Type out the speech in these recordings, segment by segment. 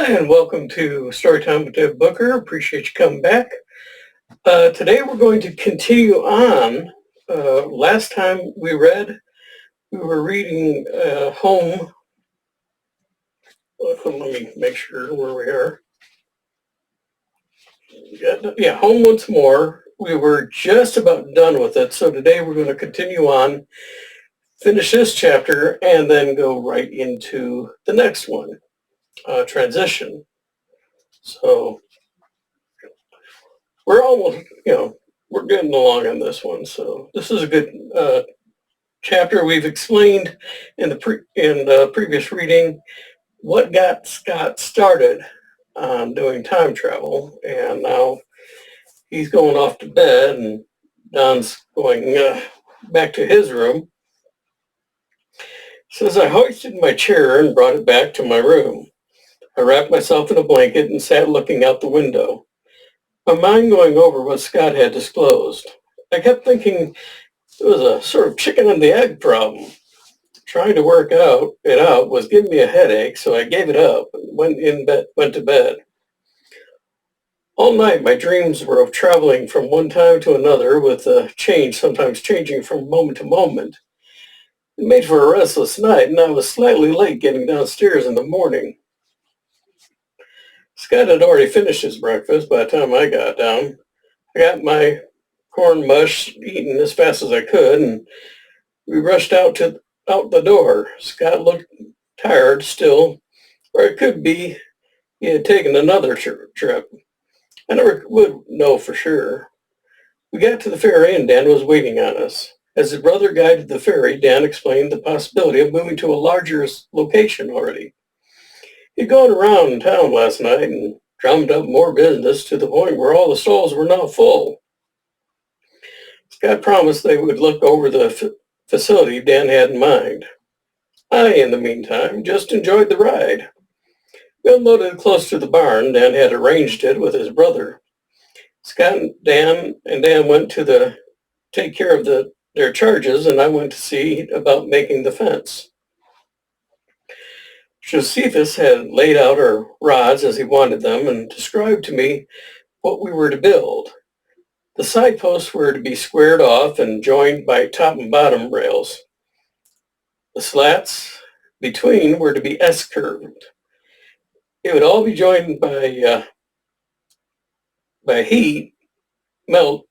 And welcome to Storytime with Deb Booker. Appreciate you coming back. Today we're going to continue on. Last time we were reading Home. Let me make sure where we are. Yeah, Home Once More. We were just about done with it. So today we're going to continue on, finish this chapter, and then go right into the next one, Transition. So we're almost, we're getting along on this one. So this is a good chapter. We've explained in the previous reading what got Scott started on doing time travel, and now he's going off to bed, and Don's going back to his room. Says, I hoisted my chair and brought it back to my room. I wrapped myself in a blanket and sat looking out the window, my mind going over what Scott had disclosed. I kept thinking it was a sort of chicken and the egg problem. Trying to work it out was giving me a headache, so I gave it up and went to bed. All night, my dreams were of traveling from one time to another with a change, sometimes changing from moment to moment. It made for a restless night, and I was slightly late getting downstairs in the morning. Scott had already finished his breakfast by the time I got down. I got my corn mush eaten as fast as I could, and we rushed out the door. Scott looked tired still, or it could be he had taken another trip. I never would know for sure. We got to the ferry and Dan was waiting on us. As his brother guided the ferry, Dan explained the possibility of moving to a larger location already. He'd gone around town last night and drummed up more business to the point where all the stalls were now full. Scott promised they would look over the facility Dan had in mind. I, in the meantime, just enjoyed the ride. We unloaded close to the barn. Dan had arranged it with his brother. Scott and Dan went to take care of their charges, and I went to see about making the fence. Josephus had laid out our rods as he wanted them and described to me what we were to build. The side posts were to be squared off and joined by top and bottom rails. The slats between were to be S-curved. It would all be joined by heat melt.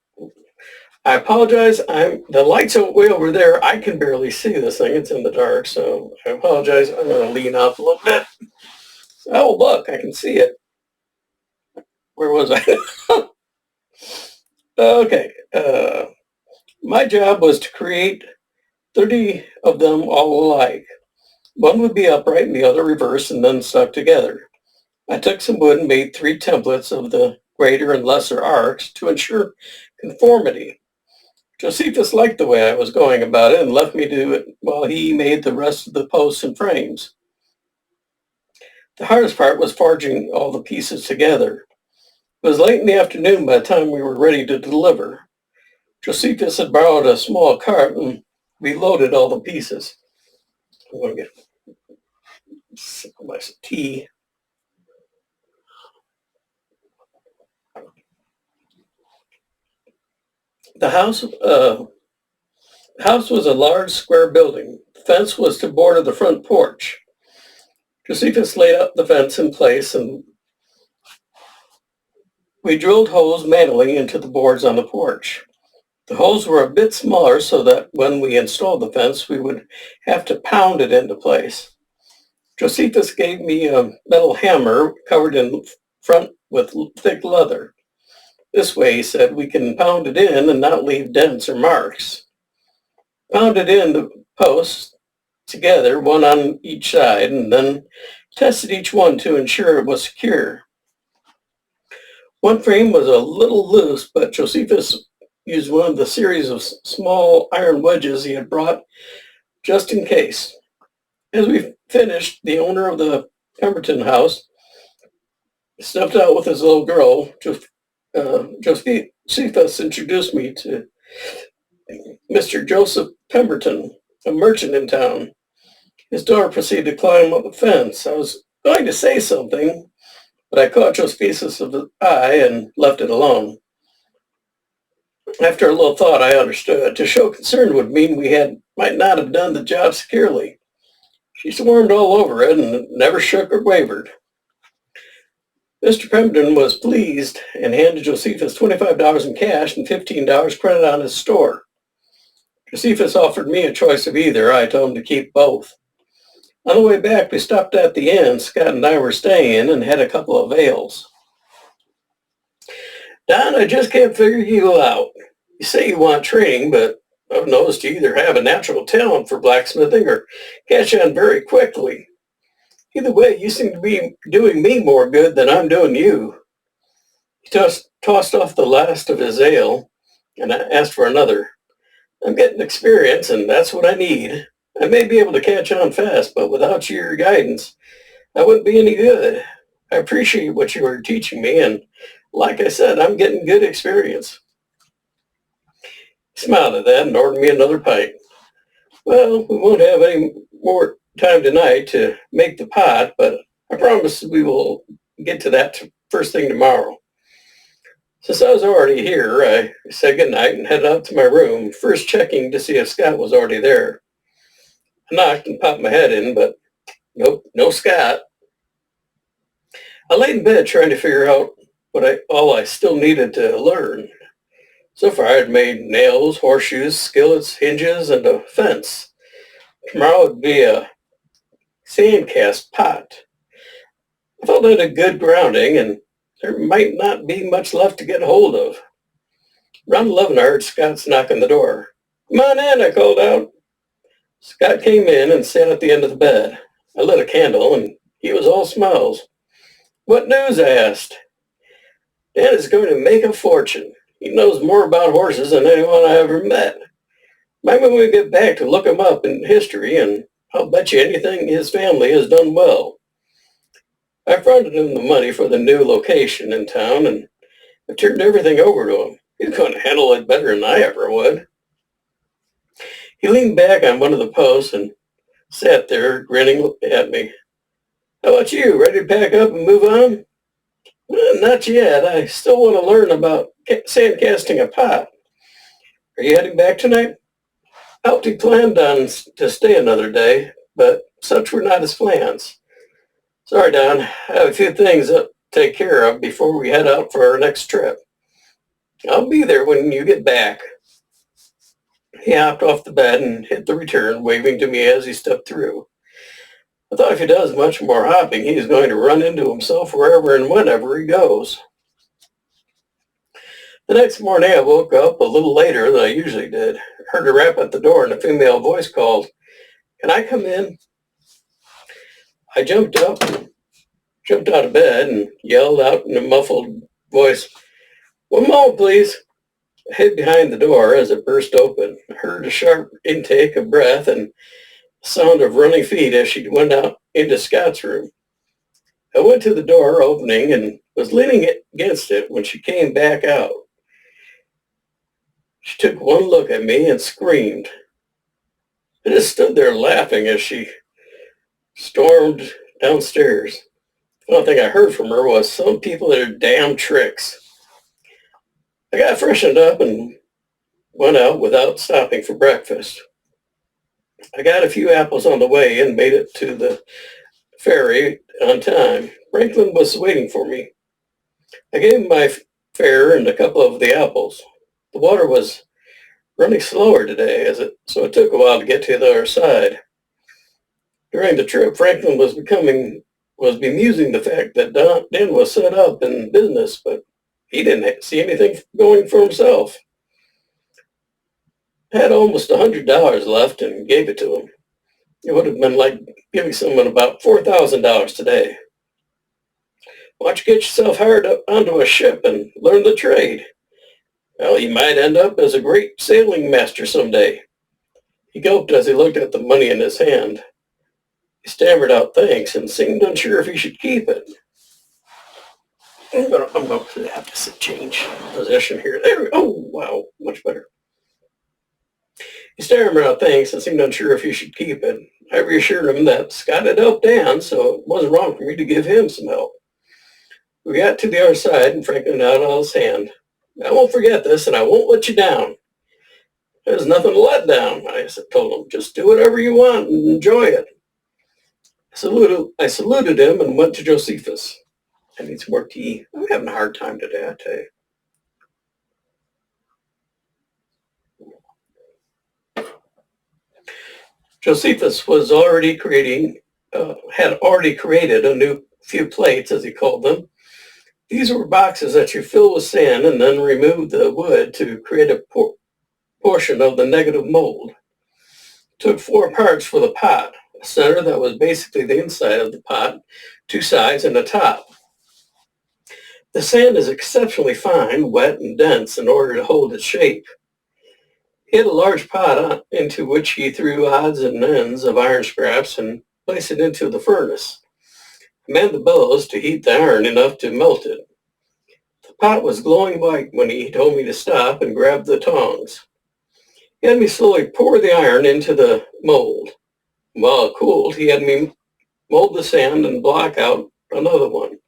I apologize. The lights are way over there. I can barely see this thing. It's in the dark, so I apologize. I'm going to lean up a little bit. Oh, look, I can see it. Where was I? Okay. My job was to create 30 of them all alike. One would be upright and the other reversed and then stuck together. I took some wood and made 3 templates of the greater and lesser arcs to ensure conformity. Josephus liked the way I was going about it and left me do it while he made the rest of the posts and frames. The hardest part was forging all the pieces together. It was late in the afternoon by the time we were ready to deliver. Josephus had borrowed a small cart and we loaded all the pieces. I'm going to get my tea. The house was a large square building. The fence was to border the front porch. Josephus laid out the fence in place and we drilled holes manually into the boards on the porch. The holes were a bit smaller so that when we installed the fence, we would have to pound it into place. Josephus gave me a metal hammer covered in front with thick leather. This way, he said, we can pound it in and not leave dents or marks. Pounded in the posts together, one on each side, and then tested each one to ensure it was secure. One frame was a little loose, but Josephus used one of the series of small iron wedges he had brought just in case. As we finished, the owner of the Pemberton house stepped out with his little girl. Josephus introduced me to Mr. Joseph Pemberton, a merchant in town. His daughter proceeded to climb up the fence. I was going to say something, but I caught Josephus of the eye and left it alone. After a little thought, I understood. To show concern would mean might not have done the job securely. She swarmed all over it and never shook or wavered. Mr. Pemberton was pleased and handed Josephus $25 in cash and $15 credit on his store. Josephus offered me a choice of either. I told him to keep both. On the way back, we stopped at the inn Scott and I were staying in and had a couple of ales. Don, I just can't figure you out. You say you want training, but I've noticed you either have a natural talent for blacksmithing or catch on very quickly. Either way, you seem to be doing me more good than I'm doing you. He tossed off the last of his ale, and I asked for another. I'm getting experience, and that's what I need. I may be able to catch on fast, but without your guidance, I wouldn't be any good. I appreciate what you are teaching me, and like I said, I'm getting good experience. He smiled at that and ordered me another pint. Well, we won't have any more time tonight to make the pot, but I promise we will get to that first thing tomorrow. Since I was already here, I said goodnight and headed out to my room, first checking to see if Scott was already there. I knocked and popped my head in, but nope, no Scott. I laid in bed trying to figure out all I still needed to learn. So far, I had made nails, horseshoes, skillets, hinges, and a fence. Tomorrow would be a sand cast pot. I felt I had a good grounding, and there might not be much left to get hold of. Around 11, I heard Scott's knock on the door. Come on in, I called out. Scott came in and sat at the end of the bed. I lit a candle, and he was all smiles. What news? I asked. Dan is going to make a fortune. He knows more about horses than anyone I ever met. Maybe when we get back to look him up in history, and I'll bet you anything his family has done well. I fronted him the money for the new location in town, and I turned everything over to him. He's going to handle it better than I ever would. He leaned back on one of the posts and sat there grinning at me. How about you? Ready to pack up and move on? Well, not yet. I still want to learn about sand casting a pot. Are you heading back tonight? Alty planned on to stay another day, but such were not his plans. Sorry, Don. I have a few things to take care of before we head out for our next trip. I'll be there when you get back. He hopped off the bed and hit the return, waving to me as he stepped through. I thought if he does much more hopping, he's going to run into himself wherever and whenever he goes. The next morning, I woke up a little later than I usually did. I heard a rap at the door and a female voice called, Can I come in? I jumped out of bed and yelled out in a muffled voice, One moment, please. I hid behind the door as it burst open. I heard a sharp intake of breath and the sound of running feet as she went out into Scott's room. I went to the door opening and was leaning against it when she came back out. She took one look at me and screamed. I just stood there laughing as she stormed downstairs. The only thing I heard from her was some people that are damn tricks. I got freshened up and went out without stopping for breakfast. I got a few apples on the way and made it to the ferry on time. Franklin was waiting for me. I gave him my fare and a couple of the apples. The water was running slower today, so it took a while to get to the other side. During the trip, Franklin was bemusing the fact that Dan was set up in business, but he didn't see anything going for himself. I had almost $100 left and gave it to him. It would have been like giving someone about $4,000 today. Why don't you get yourself hired up onto a ship and learn the trade? Well, you might end up as a great sailing master someday. He gulped as he looked at the money in his hand. He stammered out thanks and seemed unsure if he should keep it. I'm going to have to change position here. There we go. Oh, wow, much better. He stammered out thanks and seemed unsure if he should keep it. I reassured him that Scott had helped Dan, so it wasn't wrong for me to give him some help. We got to the other side and Franklin out on his hand. I won't forget this and I won't let you down. There's nothing to let down, I told him. Just do whatever you want and enjoy it. I saluted him and went to Josephus. I need some more tea. I'm having a hard time today, I tell you. Josephus had already created a new few plates, as he called them. These were boxes that you fill with sand and then remove the wood to create a portion of the negative mold. Took 4 parts for the pot, a center that was basically the inside of the pot, 2 sides, and a top. The sand is exceptionally fine, wet, and dense in order to hold its shape. He had a large pot into which he threw odds and ends of iron scraps and placed it into the furnace. He manned the bellows to heat the iron enough to melt it. The pot was glowing white when he told me to stop and grab the tongs. He had me slowly pour the iron into the mold. While it cooled, he had me mold the sand and block out another one.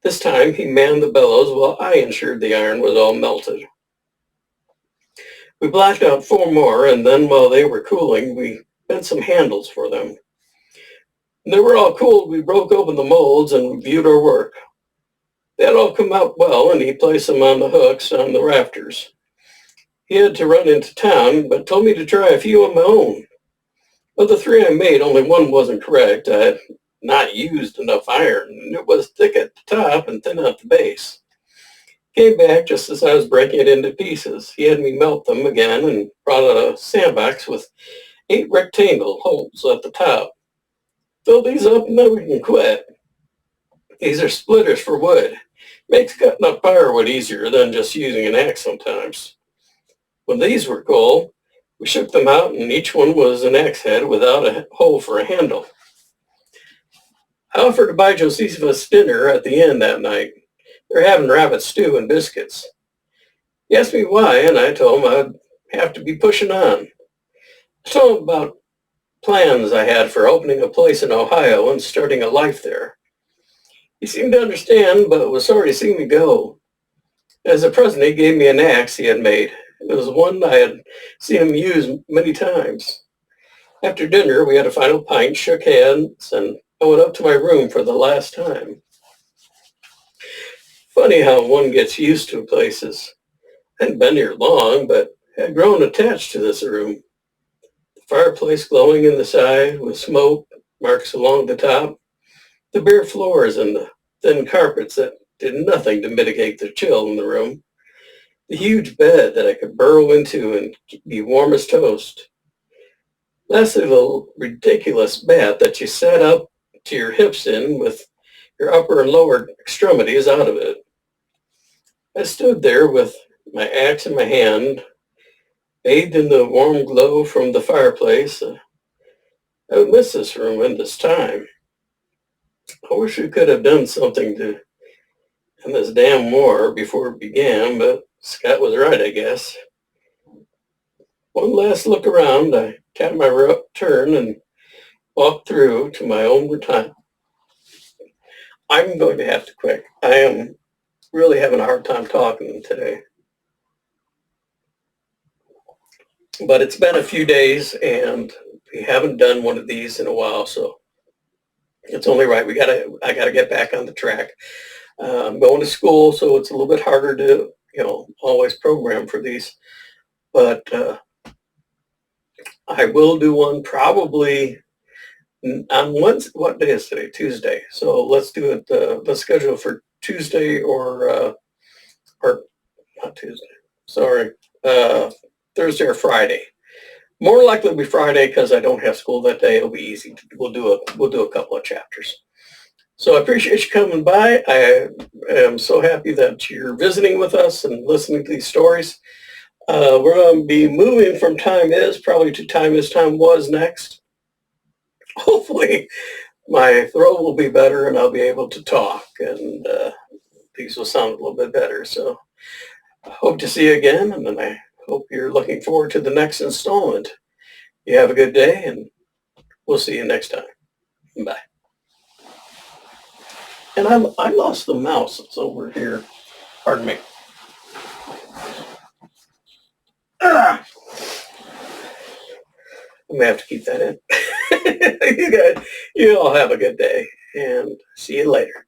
This time he manned the bellows while I ensured the iron was all melted. We blocked out 4 more, and then while they were cooling, we bent some handles for them. When they were all cooled, we broke open the molds and viewed our work. They had all come out well, and he placed them on the hooks on the rafters. He had to run into town, but told me to try a few on my own. Of the 3 I made, only one wasn't correct. I had not used enough iron, and it was thick at the top and thin at the base. Came back just as I was breaking it into pieces. He had me melt them again and brought out a sandbox with 8 rectangle holes at the top. Fill these up and then we can quit. These are splitters for wood. Makes cutting up firewood easier than just using an axe sometimes. When these were cold, we shook them out and each one was an axe head without a hole for a handle. I offered to buy Josephus dinner at the inn that night. They're having rabbit stew and biscuits. He asked me why, and I told him I'd have to be pushing on. I told him about plans I had for opening a place in Ohio and starting a life there. He seemed to understand, but was sorry to see me go. As a present, he gave me an axe he had made. It was one I had seen him use many times. After dinner, we had a final pint, shook hands, and I went up to my room for the last time. Funny how one gets used to places. I hadn't been here long, but had grown attached to this room. The fireplace glowing in the side with smoke marks along the top, the bare floors and the thin carpets that did nothing to mitigate the chill in the room, the huge bed that I could burrow into and be warm as toast. Lastly, the ridiculous bath that you sat up to your hips in with your upper and lower extremities out of it. I stood there with my axe in my hand, bathed in the warm glow from the fireplace. I would miss this room and this time. I wish we could have done something to end this damn war before it began, but Scott was right, I guess. One last look around, I tapped my turn and walked through to my own retirement. I'm going to have to quit. I am really having a hard time talking today. But it's been a few days and we haven't done one of these in a while, so it's only right. I gotta get back on the track. I'm going to school, so it's a little bit harder to, always program for these. But I will do one probably on Wednesday. What day is today? Tuesday. So let's do it. Let's schedule for Tuesday or not Tuesday. Sorry, Thursday or Friday. More likely to be Friday because I don't have school that day. It'll be easy. We'll do a couple of chapters. So I appreciate you coming by. I am so happy that you're visiting with us and listening to these stories. We're going to be moving from Time Is probably to Time Is Time Was next. Hopefully my throat will be better and I'll be able to talk and these will sound a little bit better. So I hope to see you again, and then I hope you're looking forward to the next installment. You have a good day and we'll see you next time. Bye. And I lost the mouse. It's over here. Pardon me. Ah, I may have to keep that in. You guys, you all have a good day and see you later.